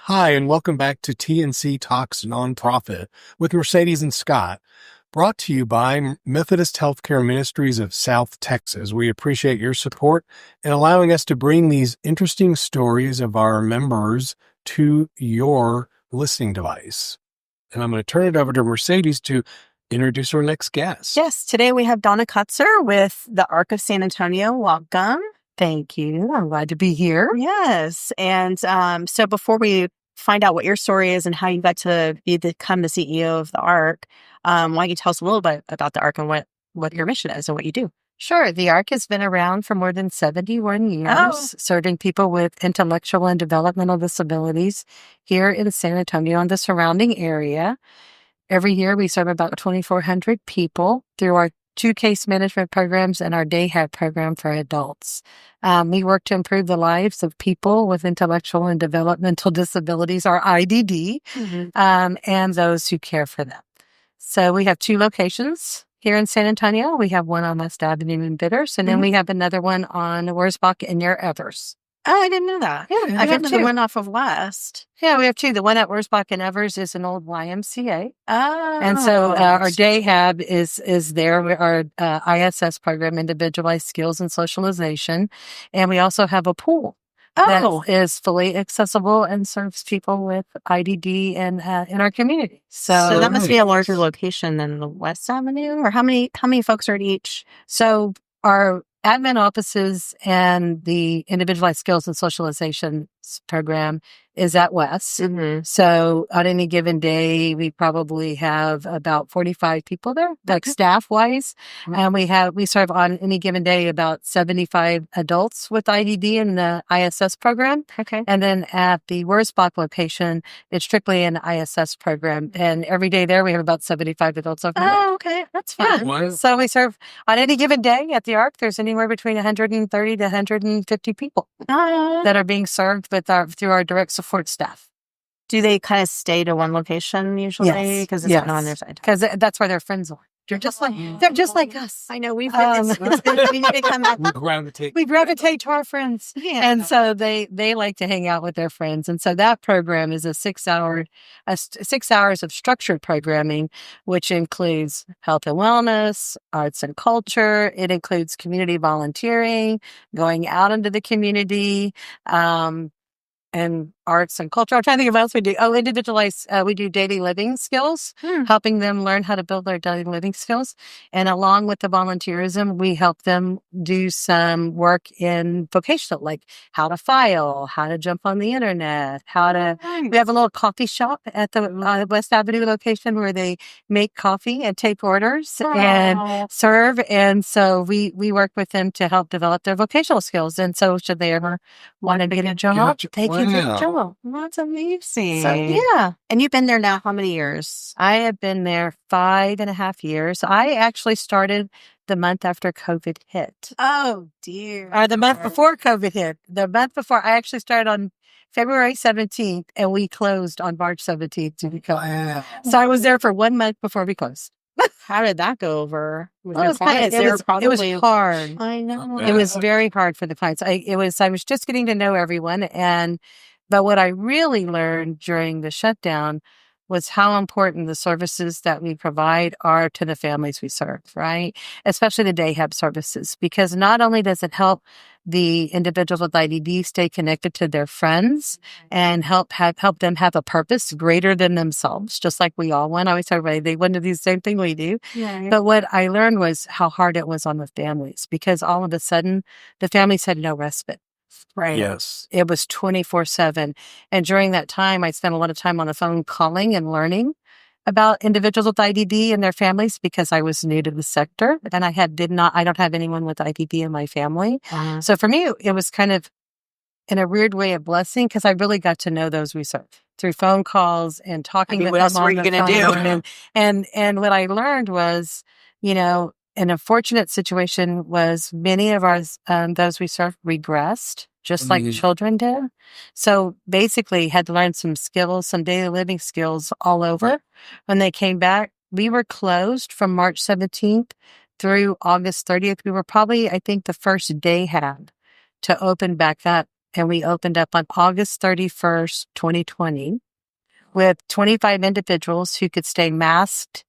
Hi, and welcome back to TNC Talks Nonprofit with Mercedes and Scott, brought to you by Methodist Healthcare Ministries of South Texas. We appreciate your support in allowing us to bring these interesting stories of our members to your listening device. And I'm going to turn it over to Mercedes to introduce our next guest. Yes, today we have Dona Kotzur with the Arc of San Antonio. Welcome. Thank you. I'm glad to be here. Yes. And so before we find out what your story is and how you got to become the CEO of the Arc, why don't you tell us a little bit about the Arc and what your mission is and what you do? Sure. The ARC has been around for more than 71 years, serving people with intellectual and developmental disabilities here in San Antonio and the surrounding area. Every year, we serve about 2,400 people through our 2 case management programs and our day hab program for adults. We work to improve the lives of people with intellectual and developmental disabilities, or IDD, and those who care for them. So we have 2 locations here in San Antonio. We have one on West Avenue in Bidders, and then we have another one on Wurzbach and near Evers. Oh, I didn't know that. Yeah, I got the one off of West. Yeah, we have 2. The one at Wurzbach and Evers is an old YMCA. Oh. And so our day hab is there, our ISS program, Individualized Skills and Socialization. And we also have a pool that is fully accessible and serves people with IDD and in our community. So that must be a larger location than the West Avenue, or how many folks are at each? So our admin offices and the Individualized Skills and Socialization program is at West. So on any given day, we probably have about 45 people there, like staff wise. And we serve on any given day about 75 adults with IDD in the ISS program. Okay. And then at the Wurzbach location, it's strictly an ISS program. And every day there, we have about 75 adults over there. Oh, okay. That's fun. Wow. So we serve on any given day at the ARC. There's anywhere between 130 to 150 people that are being served through our direct support staff. Do they kind of stay to one location usually? Yes. Because it's kind of on their side. Because that's where their friends are. They're just like us. I know we gravitate to our friends. Yeah. And so they like to hang out with their friends. And so that program is a 6 hours of structured programming, which includes health and wellness, arts and culture. It includes community volunteering, going out into the community, and arts and culture. I'm trying to think of what else we do. Individualized. We do daily living skills, helping them learn how to build their daily living skills. And along with the volunteerism, we help them do some work in vocational, like how to file, how to jump on the internet, we have a little coffee shop at the West Avenue location where they make coffee and take orders and serve. And so we work with them to help develop their vocational skills. And so should they ever want to get a job, they can get a job. That's amazing. So, yeah. And you've been there now how many years? I have been there 5.5 years. I actually started the month after COVID hit. Oh, dear. Or the month before COVID hit. The month before, I actually started on February 17th, and we closed on March 17th. So I was there for 1 month before we closed. How did that go over with your clients? It was hard. I know. It was very hard for the clients. I was just getting to know everyone, but what I really learned during the shutdown was how important the services that we provide are to the families we serve, right? Especially the day hab services, because not only does it help the individuals with IDD stay connected to their friends and help them have a purpose greater than themselves, just like we all want. I always tell everybody they want to do the same thing we do. Yeah. But what I learned was how hard it was on the families, because all of a sudden the families had no respite. Right. Yes. It was 24/7. And during that time, I spent a lot of time on the phone calling and learning about individuals with IDD and their families, because I was new to the sector and I don't have anyone with IDD in my family. So for me, it was kind of in a weird way a blessing, because I really got to know those we serve through phone calls and talking with them. What else were you going to do? And what I learned was, an unfortunate situation was many of ours, those we serve, regressed, just like children did. So basically had to learn some skills, some daily living skills all over. When they came back, we were closed from March 17th through August 30th. We were probably, I think, the first day hab to open back up and we opened up on August 31st, 2020, with 25 individuals who could stay masked,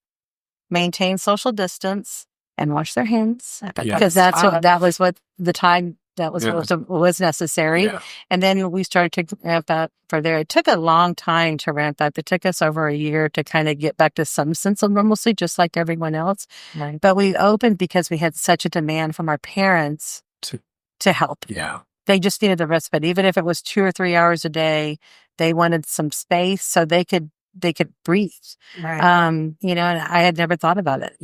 maintain social distance, and wash their hands, because that was what the time that was necessary. Yeah. And then we started to ramp up for there. It took a long time to ramp up. It took us over a year to kind of get back to some sense of normalcy, just like everyone else. Right. But we opened because we had such a demand from our parents to help. Yeah. They just needed the respite. Even if it was 2 or 3 hours a day, they wanted some space so they could breathe. Right. And I had never thought about it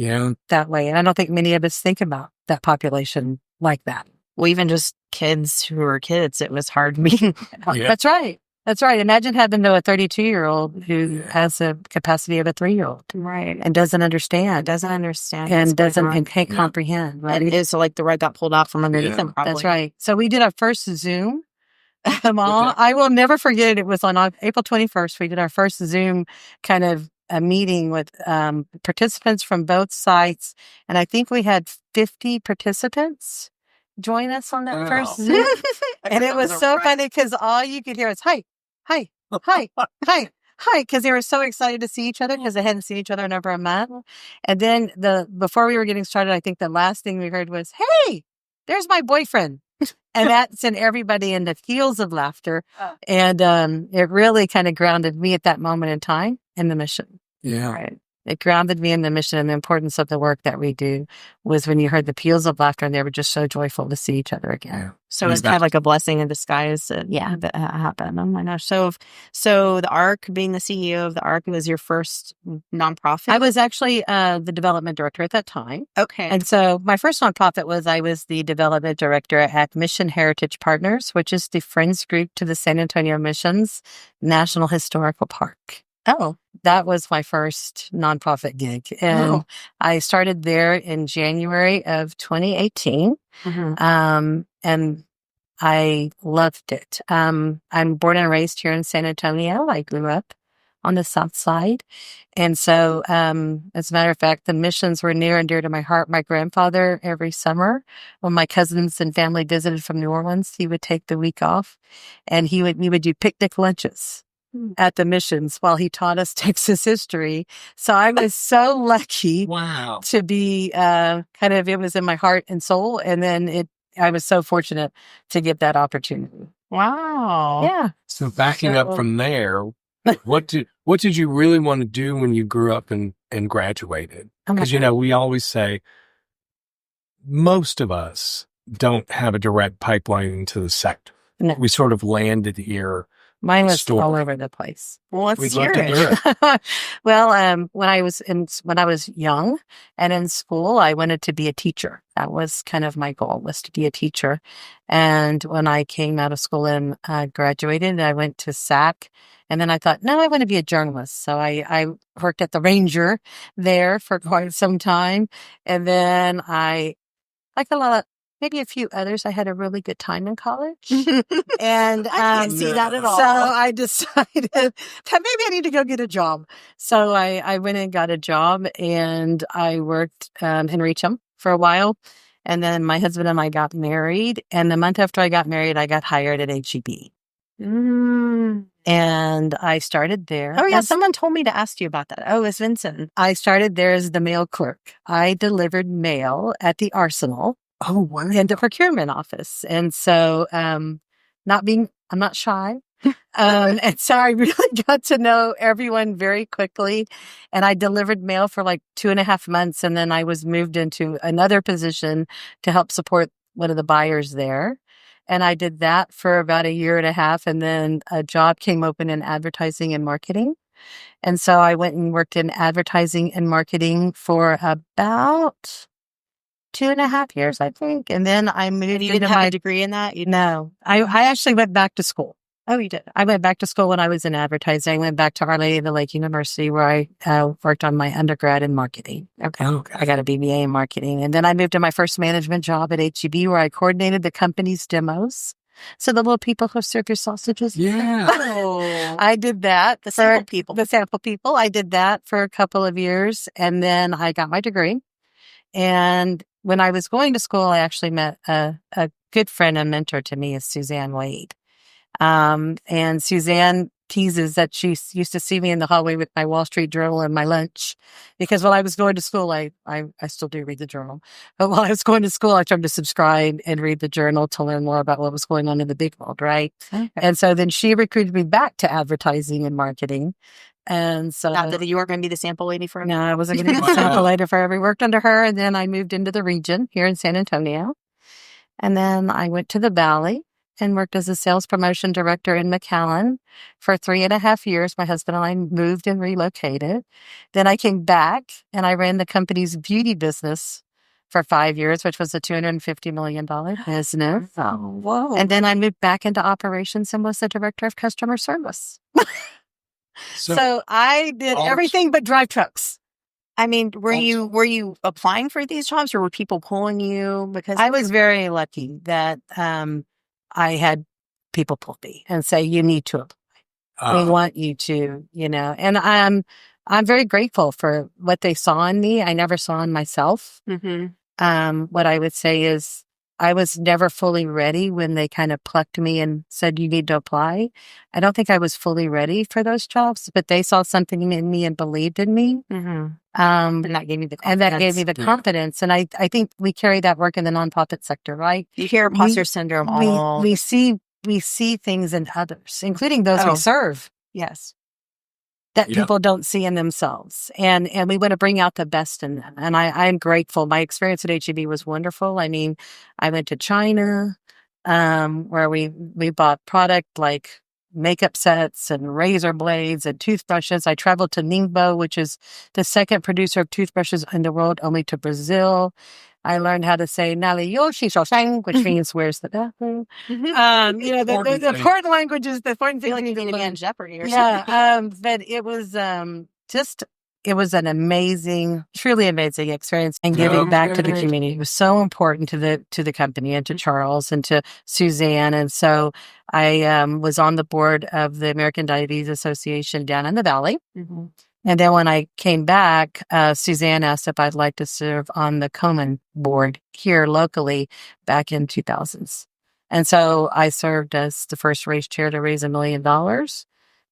that way. And I don't think many of us think about that population like that. Well, even just kids who were kids, it was hard being. Yeah. That's right. That's right. Imagine having a 32-year-old who has the capacity of a 3-year-old. Right. And doesn't understand. And Can't comprehend. Right? And it's like the rug got pulled out from underneath them, probably. That's right. So we did our first Zoom with them all. I will never forget it. It was on April 21st. We did our first Zoom kind of a meeting with participants from both sites. And I think we had 50 participants join us on that first Zoom. And it was so funny because all you could hear was, hi, hi, hi, hi. Hi, because they were so excited to see each other because they hadn't seen each other in over a month. And then before we were getting started, I think the last thing we heard was, hey, there's my boyfriend. And that sent everybody into peals of laughter. And it really kind of grounded me at that moment in time in the mission. Yeah. Right. It grounded me in the mission, and the importance of the work that we do was when you heard the peals of laughter and they were just so joyful to see each other again. Yeah. So it's kind of like a blessing in disguise that happened. Oh my gosh. So the ARC, being the CEO of the ARC, was your first nonprofit? I was actually the development director at that time. Okay. And so my first nonprofit I was the development director at Mission Heritage Partners, which is the friends group to the San Antonio Missions National Historical Park. Oh, that was my first nonprofit gig. And I started there in January of 2018. Mm-hmm. And I loved it. I'm born and raised here in San Antonio. I grew up on the South Side. And so, as a matter of fact, the missions were near and dear to my heart. My grandfather, every summer, when my cousins and family visited from New Orleans, he would take the week off and we would do picnic lunches at the missions while he taught us Texas history. So I was so lucky to be it was in my heart and soul. And then I was so fortunate to get that opportunity. Wow. Yeah. So backing up from there, what did you really want to do when you grew up and graduated? Because, we always say most of us don't have a direct pipeline into the sector. No. We sort of landed here. Mine was all over the place. Well, let's hear it. Well, when I was young and in school, I wanted to be a teacher. That was kind of my goal, was to be a teacher. And when I came out of school and graduated, I went to SAC. And then I thought, no, I want to be a journalist. So I worked at the Ranger there for quite some time. And then maybe a few others, I had a really good time in college. And I can't see that at all. So I decided that maybe I need to go get a job. So I went and got a job, and I worked in Reacham for a while. And then my husband and I got married. And the month after I got married, I got hired at HEB. And I started there. Oh, yeah. Someone told me to ask you about that. Oh, it's Vincent. I started there as the mail clerk. I delivered mail at the Arsenal. Oh, wow. In the procurement office. And so, I'm not shy. And so I really got to know everyone very quickly. And I delivered mail for like 2.5 months. And then I was moved into another position to help support one of the buyers there. And I did that for about 1.5 years. And then a job came open in advertising and marketing. And so I went and worked in advertising and marketing for about 2.5 years, I think. And then I moved into didn't have a degree in that? No. I actually went back to school. Oh, you did? I went back to school when I was in advertising. I went back to Our Lady of the Lake University, where I worked on my undergrad in marketing. Okay. I got a BBA in marketing. And then I moved to my first management job at HEB, where I coordinated the company's demos. So the little people who serve your sausages. Yeah. I did that. The sample people. The sample people. I did that for a couple of years. And then I got my degree. And when I was going to school, I actually met a good friend and mentor to me, is Suzanne Wade. And Suzanne teases that she used to see me in the hallway with my Wall Street Journal and my lunch, because while I was going to school, I still do read the journal. But while I was going to school, I tried to subscribe and read the journal to learn more about what was going on in the big world, right? Okay. And so then she recruited me back to advertising and marketing. And so not that you were going to be the sample lady for no, I wasn't going to be the sample lady for every worked under her. And then I moved into the region here in San Antonio. And then I went to the Valley and worked as a sales promotion director in McAllen for 3.5 years. My husband and I moved and relocated. Then I came back and I ran the company's beauty business for 5 years, which was a $250 million business. Oh, whoa. And then I moved back into operations and was the director of customer service. So I did everything but drive trucks. I mean, were you applying for these jobs, or were people pulling you? Because I was very lucky that I had people pull me and say, "You need to apply. We want you to," And I'm very grateful for what they saw in me. I never saw in myself. Mm-hmm. What I would say is, I was never fully ready when they kind of plucked me and said, "You need to apply." I don't think I was fully ready for those jobs, but they saw something in me and believed in me. Mm-hmm. And that gave me the confidence. And I think we carry that work in the nonprofit sector, right? You hear imposter syndrome all. We see things in others, including those we serve. Yes. That people don't see in themselves. And we want to bring out the best in them. And I'm grateful. My experience at HEB was wonderful. I mean, I went to China, where we bought product like makeup sets and razor blades and toothbrushes. I traveled to Ningbo, which is the second producer of toothbrushes in the world, only to Brazil. I learned how to say "Naliyoshi Shoshang," which means "Where's the bathroom?" The important languages, the important things. Like you need to be on Jeopardy or something. Yeah, but it was it was an amazing, truly amazing experience, and giving back to the community was so important to the company and to Charles and to Suzanne. And so I was on the board of the American Diabetes Association down in the Valley. Mm-hmm. And then when I came back, Suzanne asked if I'd like to serve on the Komen board here locally back in 2000s. And so I served as the first race chair to raise $1 million.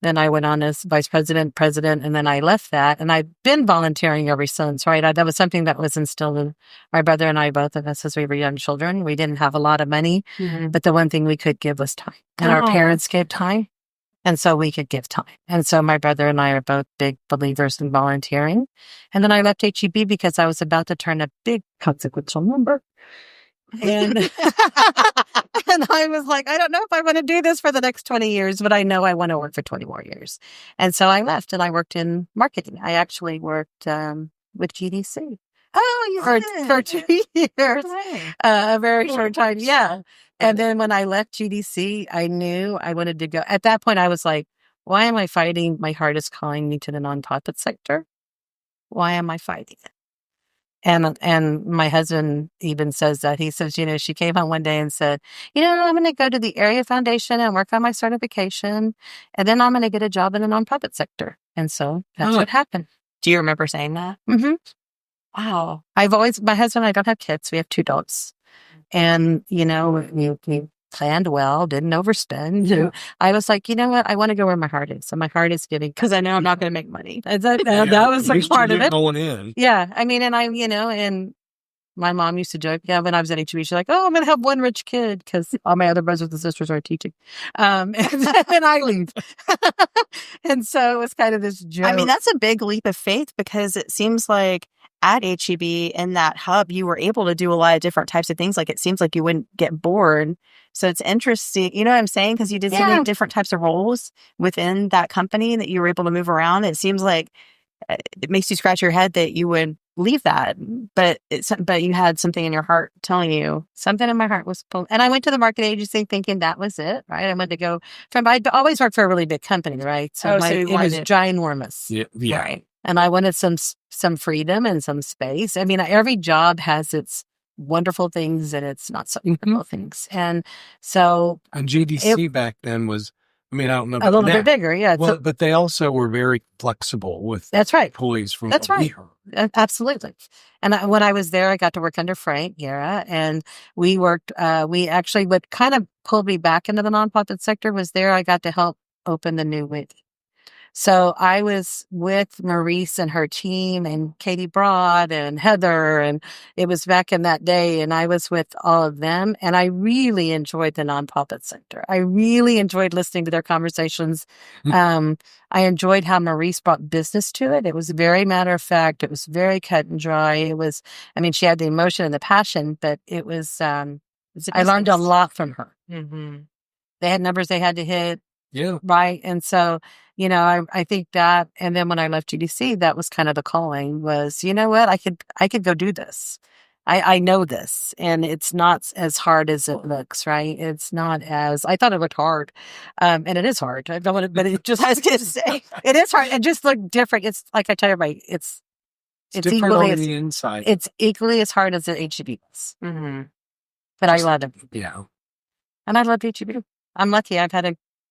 Then I went on as vice president, and then I left that. And I've been volunteering ever since, right? That was something that was instilled in my brother and I, both of us, as we were young children. We didn't have a lot of money, but the one thing we could give was time. And our parents gave time. And so we could give time. And so my brother and I are both big believers in volunteering. And then I left HEB because I was about to turn a big consequential number. And, and I was like, I don't know if I want to do this for the next 20 years, but I know I want to work for 20 more years. And so I left and I worked in marketing. I actually worked with GDC. Oh, you for 2 years, a very short time. Yeah. And then when I left GDC, I knew I wanted to go. At that point, I was like, why am I fighting? My heart is calling me to the nonprofit sector. Why am I fighting it? And my husband even says that. He says, she came home one day and said, I'm going to go to the Area Foundation and work on my certification. And then I'm going to get a job in the nonprofit sector. And so that's what happened. Do you remember saying that? Mm-hmm. Wow. My husband and I don't have kids. We have 2 dogs. And, we planned well, didn't overspend. Yeah. I was like, you know what? I want to go where my heart is. So my heart is giving, because I know I'm not going to make money. That was like part of it. Going in. Yeah. I mean, and and my mom used to joke, when I was at HEB, she's like, oh, I'm going to have one rich kid because all my other brothers and sisters are teaching. And I leave. And so it was kind of this joke. I mean, that's a big leap of faith, because it seems like at HEB in that hub, you were able to do a lot of different types of things. Like, it seems like you wouldn't get bored. So it's interesting. You know what I'm saying? Because you did so many different types of roles within that company that you were able to move around. It seems like it makes you scratch your head that you would leave that, but you had something in your heart telling you. Something in my heart was pulled. And I went to the market agency thinking that was it, right? I wanted to go I'd always worked for a really big company, right? So it was ginormous. Yeah. Right. And I wanted some freedom and some space. I mean, every job has its wonderful things and its not so wonderful things. And so... And GDC back then was I mean, I don't know a about little now. bit bigger. Yeah. Well, but they also were very flexible with That's right. employees from That's what we right. heard. Absolutely. And when I was there, I got to work under Frank Guerra, and we worked, we actually, what kind of pulled me back into the nonprofit sector was there. I got to help open the new wing. So I was with Maurice and her team and Katie Broad and Heather, and it was back in that day, and I was with all of them, and I really enjoyed the nonprofit sector. I really enjoyed listening to their conversations. I enjoyed how Maurice brought business to it. It was very matter of fact. It was very cut and dry. It was, I mean, she had the emotion and the passion, but it was, I learned a lot from her. They had numbers they had to hit. Yeah. Right. And so, I think that, and then when I left GDC, that was kind of the calling was, you know what, I could go do this. I know this, and it's not as hard as it looks, right? It's not as, I thought it looked hard. And it is hard. I don't want to, but it just, I was going to say, it is hard. It just looked different. It's like I tell everybody, it's different equally on the inside. It's equally as hard as the HEB was. But I love it. Yeah. And I love HEB. I'm lucky.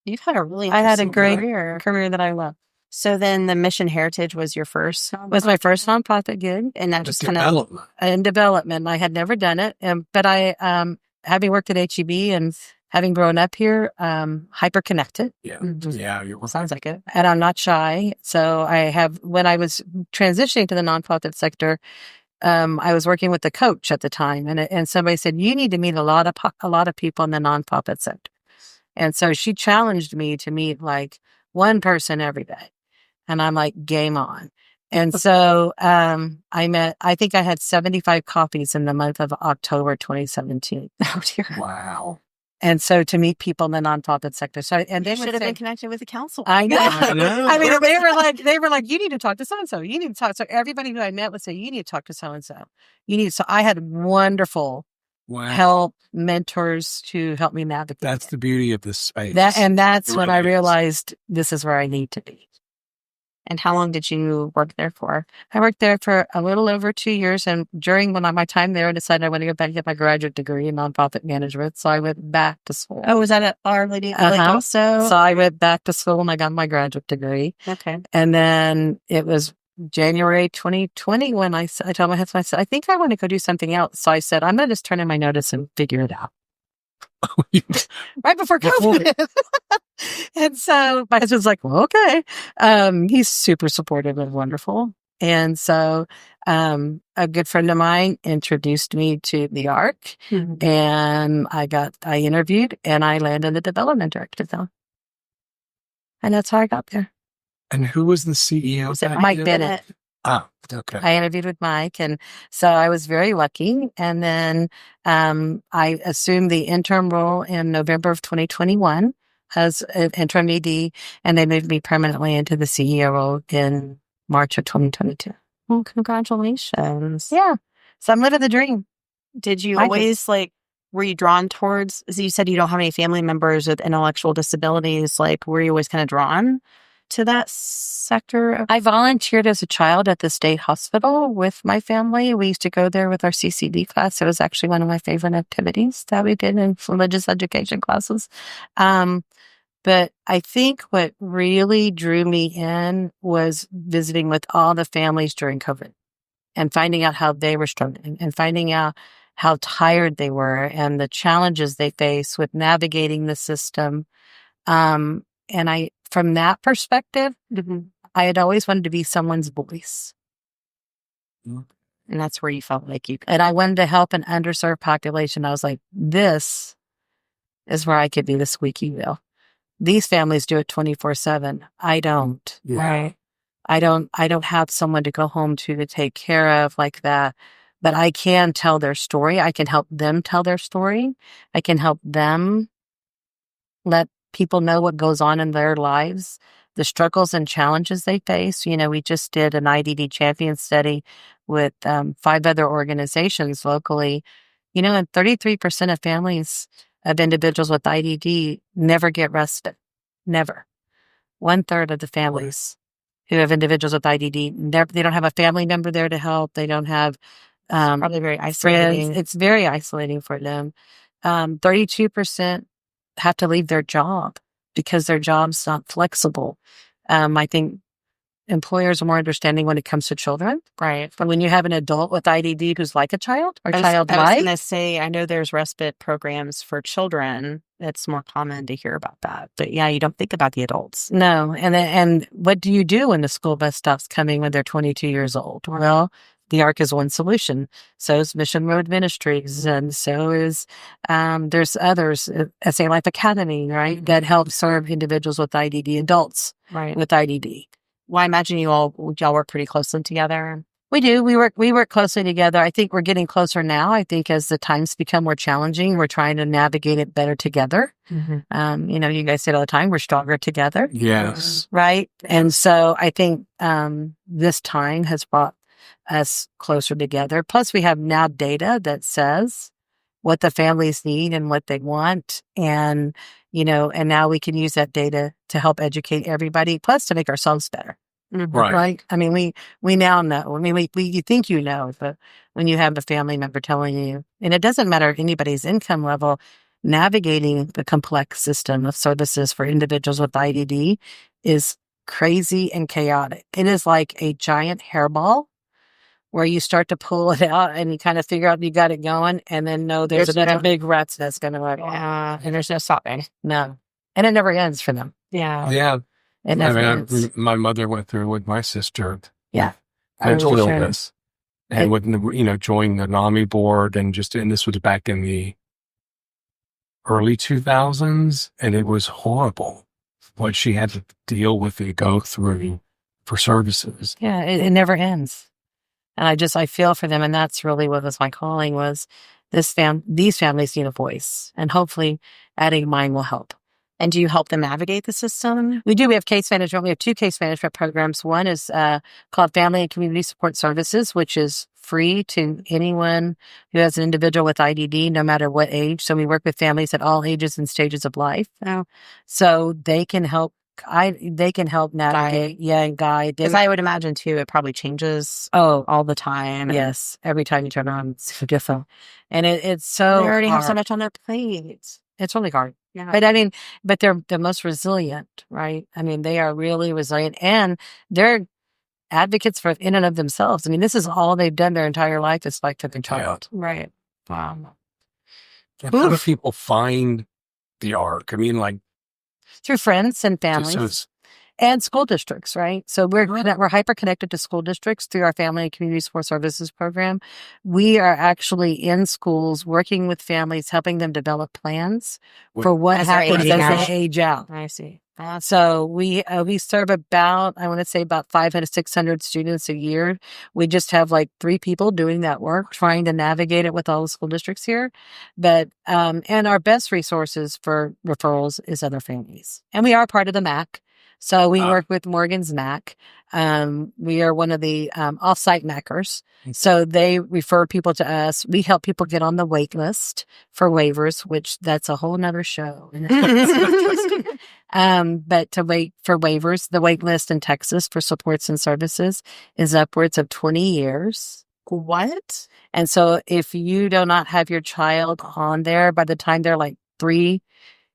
You've had a really I had a great career that I love. So then the Mission Heritage was your first? Was my first nonprofit gig. And that just kind of in development. I had never done it. But I, having worked at HEB and having grown up here, hyper connected. Yeah. Yeah. Sounds like it. And I'm not shy. So when I was transitioning to the nonprofit sector, I was working with the coach at the time, and somebody said, you need to meet a lot of people in the nonprofit sector. And so she challenged me to meet like one person every day. And I'm like, game on. And so I think I had 75 coffees in the month of October 2017. Oh, dear. Wow. And so to meet people in the nonprofit sector. So, and they should have been connected with the council. I know. I mean, they were like, you need to talk to so-and-so. You need to talk. So everybody who I met would say, you need to talk to so-and-so. So I had wonderful help mentors to help me navigate. That's the beauty of this space. That's when I realized this is where I need to be. And how long did you work there for? I worked there for a little over 2 years. And during my time there, I decided I wanted to go back and get my graduate degree in nonprofit management. So I went back to school. Oh, was that at Our Lady? Also? So I went back to school and I got my graduate degree. Okay. And then it was January 2020 when I told my husband, I said, I think I want to go do something else. So I said, I'm going to just turn in my notice and figure it out. Right before COVID. And so my husband's like, well, okay. He's super supportive and wonderful. And so a good friend of mine introduced me to the ARC, and I interviewed and I landed the development director though. And that's how I got there. And who was the CEO? Was it Mike Bennett? Oh, okay. I interviewed with Mike, and so I was very lucky. And then I assumed the interim role in November of 2021 as an interim ED, and they moved me permanently into the CEO role in March of 2022. Well, congratulations. Yeah. So I'm living the dream. Did you always were you drawn towards, as you said, you don't have any family members with intellectual disabilities, were you always kind of drawn to that sector? I volunteered as a child at the state hospital with my family. We used to go there with our CCD class. It was actually one of my favorite activities that we did in religious education classes. But I think what really drew me in was visiting with all the families during COVID and finding out how they were struggling and finding out how tired they were and the challenges they face with navigating the system. And from that perspective, I had always wanted to be someone's voice. And that's where you felt like you could. And I wanted to help an underserved population. I was like, this is where I could be the squeaky wheel. These families do it 24/7. I don't. Yeah. Right. I don't have someone to go home to take care of like that. But I can tell their story. I can help them tell their story. I can help them let people know what goes on in their lives, the struggles and challenges they face. We just did an IDD champion study with 5 other organizations locally, and 33% of families of individuals with IDD never get respite. Never. 1/3 of the families who have individuals with IDD, they don't have a family member there to help. They don't have probably very isolating. Friends. It's very isolating for them. 32% have to leave their job because their job's not flexible. I think employers are more understanding when it comes to children. Right. But when you have an adult with IDD who's like a child or I was childlike, going to say, I know there's respite programs for children. It's more common to hear about that. But yeah, you don't think about the adults. no. And what do you do when the school bus stops coming when they're 22 years old? Well, the ARC is one solution. So is Mission Road Ministries, and so is there's others, SA Life Academy, right, that help serve individuals with IDD, adults Right. with IDD. Well, I imagine y'all work pretty closely together. We do. We work closely together. I think we're getting closer now. I think as the times become more challenging, we're trying to navigate it better together. Mm-hmm. You guys say it all the time, we're stronger together. Yes. Right. And so I think this time has brought us closer together. Plus, we have now data that says what the families need and what they want. And, and now we can use that data to help educate everybody, plus to make ourselves better. Mm-hmm. Right. I mean, we now know. I mean, you think you know, but when you have a family member telling you, and it doesn't matter anybody's income level, navigating the complex system of services for individuals with IDD is crazy and chaotic. It is like a giant hairball where you start to pull it out and you kind of figure out you got it going, and then there's another big rut that's going to work. Yeah, and there's no stopping. No. And it never ends for them. Yeah. Yeah. It never ends. My mother went through with my sister. Yeah. Mental Sure. illness. And with joining the NAMI board and this was back in the early 2000s, and it was horrible what she had to deal with and go through for services. Yeah, it never ends. And I feel for them, and that's really what was my calling, was these families need a voice, and hopefully adding mine will help. And do you help them navigate the system? We do. We have case management. We have 2 case management programs. One is called Family and Community Support Services, which is free to anyone who has an individual with IDD, no matter what age. So we work with families at all ages and stages of life. Oh. So they can help. They can help navigate, and guide. Because I would imagine too, it probably changes. All the time. Yes, every time you turn around, it's different, and it's so. They already hard. have so much on their plates. It's really hard. Yeah. But they're the most resilient, right? I mean, they are really resilient, and they're advocates for in and of themselves. I mean, this is all they've done their entire life is fight for their child. Right. Wow. And how do people find the ARC? I mean, like through friends and families. And school districts, right? So we're hyper connected to school districts through our Family and Community Support Services program. We are actually in schools working with families, helping them develop plans for what happens as they age out. I see. So we serve about 500 to 600 students a year. We just have like 3 people doing that work, trying to navigate it with all the school districts here. But and our best resources for referrals is other families, and we are part of the MAC. So we work with Morgan's MAC. We are one of the off-site MACers. So they refer people to us. We help people get on the wait list for waivers, which that's a whole nother show. But to wait for waivers, the wait list in Texas for supports and services is upwards of 20 years. What? And so if you do not have your child on there by the time they're like 3,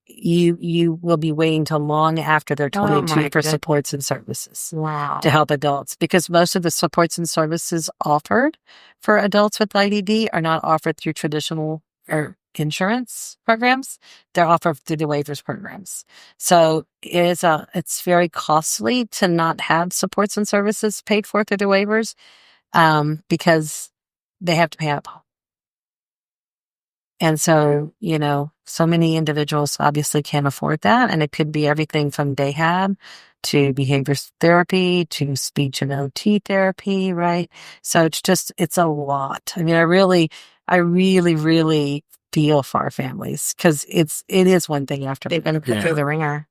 you will be waiting till long after they're 22 for supports and services. Wow. To help adults, because most of the supports and services offered for adults with IDD are not offered through traditional insurance programs. They're offered through the waivers programs. So it's very costly to not have supports and services paid for through the waivers because they have to pay out. And so, so many individuals obviously can't afford that. And it could be everything from dayhab to behavior therapy to speech and OT therapy, right? So it's a lot. I mean, I really, really feel for our families because it is one thing after they've been put through the ringer.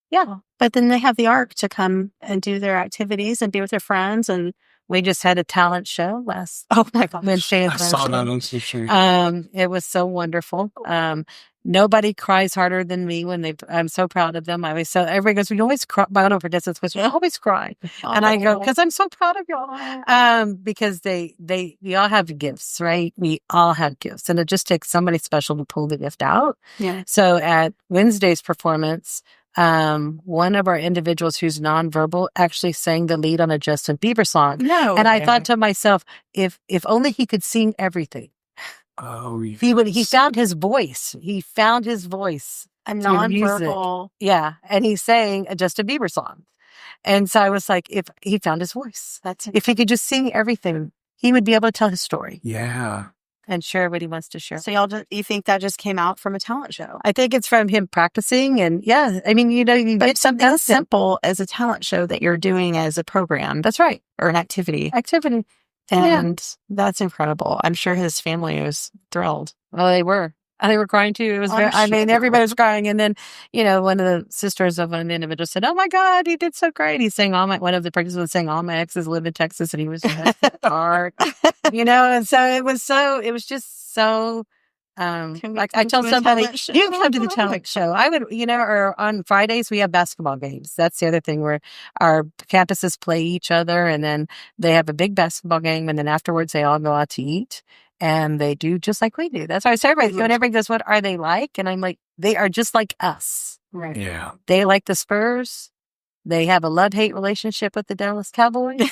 Yeah. But then they have the ARC to come and do their activities and be with their friends and We just had a talent show last Oh my gosh. Wednesday. I saw that on social It was so wonderful. Nobody cries harder than me when I'm so proud of them. Everybody goes, we always cry. My own participants goes, we always cry. And I go, because I'm so proud of y'all. Because we all have gifts, right? We all have gifts. And it just takes somebody special to pull the gift out. Yeah. So at Wednesday's performance, one of our individuals who's nonverbal actually sang the lead on a Justin Bieber song. No. And I thought to myself, if only he could sing everything. Oh, He found his voice. He found his voice. A nonverbal. Yeah. And he sang a Justin Bieber song. And so I was like, if he found his voice, if he could just sing everything, he would be able to tell his story. Yeah. And share what he wants to share. So you think that just came out from a talent show? I think it's from him practicing. And yeah, I mean, you get something as simple as a talent show that you're doing as a program. That's right. Or an activity. And that's incredible. I'm sure his family was thrilled. Well, they were. They were crying too. It was everybody was crying. And then, one of the sisters of an individual said, "Oh my God, he did so great." He sang one of the participants sang, "All my exes live in Texas," and he was dark, and so it was just so, like I tell somebody, you can come to the talent show. I would, or on Fridays we have basketball games. That's the other thing where our campuses play each other, and then they have a big basketball game, and then afterwards they all go out to eat. And they do just like we do. That's why I say everybody goes, what are they like? And I'm like, they are just like us. Right. Yeah. They like the Spurs. They have a love-hate relationship with the Dallas Cowboys.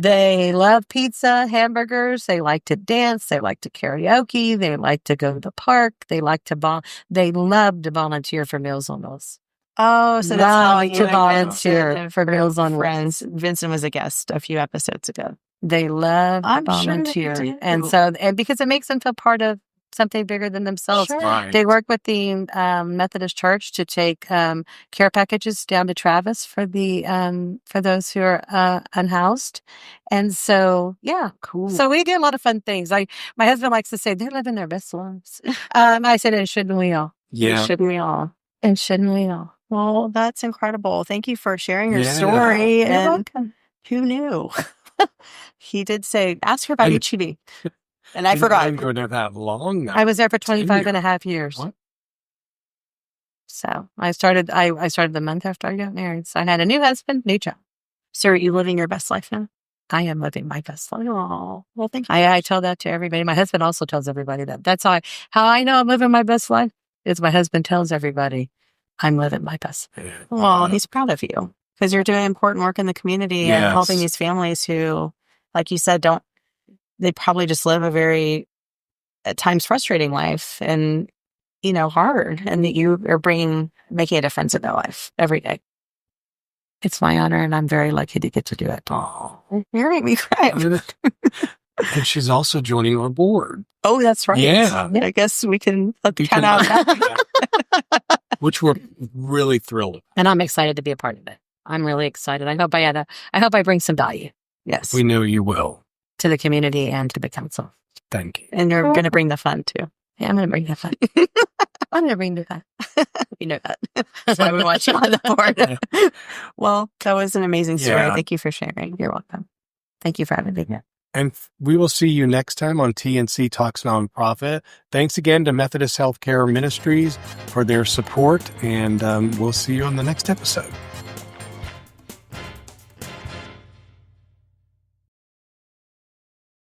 They love pizza, hamburgers. They like to dance. They like to karaoke. They like to go to the park. They love to volunteer for Meals on Wheels. Oh, so that's how you volunteer for Meals on Wheels. Vincent was a guest a few episodes ago. They love I'm volunteer. Sure they do. And because it makes them feel part of something bigger than themselves. Sure. Right. They work with the Methodist Church to take care packages down to Travis for those who are unhoused. And so, yeah. Cool. So we did a lot of fun things. My husband likes to say they're living their best lives. I said, and shouldn't we all? Yeah. Shouldn't we all? And shouldn't we all? Well, that's incredible. Thank you for sharing your story. You're and welcome. Who knew? He did say, ask her about HEB. And I forgot. I didn't go there that long now. I was there for 25 and a half years. What? So I started the month after I got married. So I had a new husband, new job. So are you living your best life now? I am living my best life. Oh, well, thank you. I tell that to everybody. My husband also tells everybody that. That's how I know I'm living my best life is my husband tells everybody I'm living my best life. Well, he's proud of you because you're doing important work in the community and helping these families who, like you said, they probably just live a very, at times, frustrating life and, hard. And that you are making a difference in their life every day. It's my honor, and I'm very lucky to get to do it. Oh. You're making me cry. And she's also joining our board. Oh, that's right. Yeah. I guess we can let the cat out of that. Which we're really thrilled. And I'm excited to be a part of it. I'm really excited. I hope I bring some value. Yes. We know you will. To the community and to the council. Thank you. And you're going to bring the fun too. Yeah, I'm going to bring the fun. I'm going to bring the fun. You know that. That's why we want you on the board. Yeah. Well, that was an amazing story. Yeah. Thank you for sharing. You're welcome. Thank you for having me here. And we will see you next time on TNC Talks Nonprofit. Thanks again to Methodist Healthcare Ministries for their support, and we'll see you on the next episode.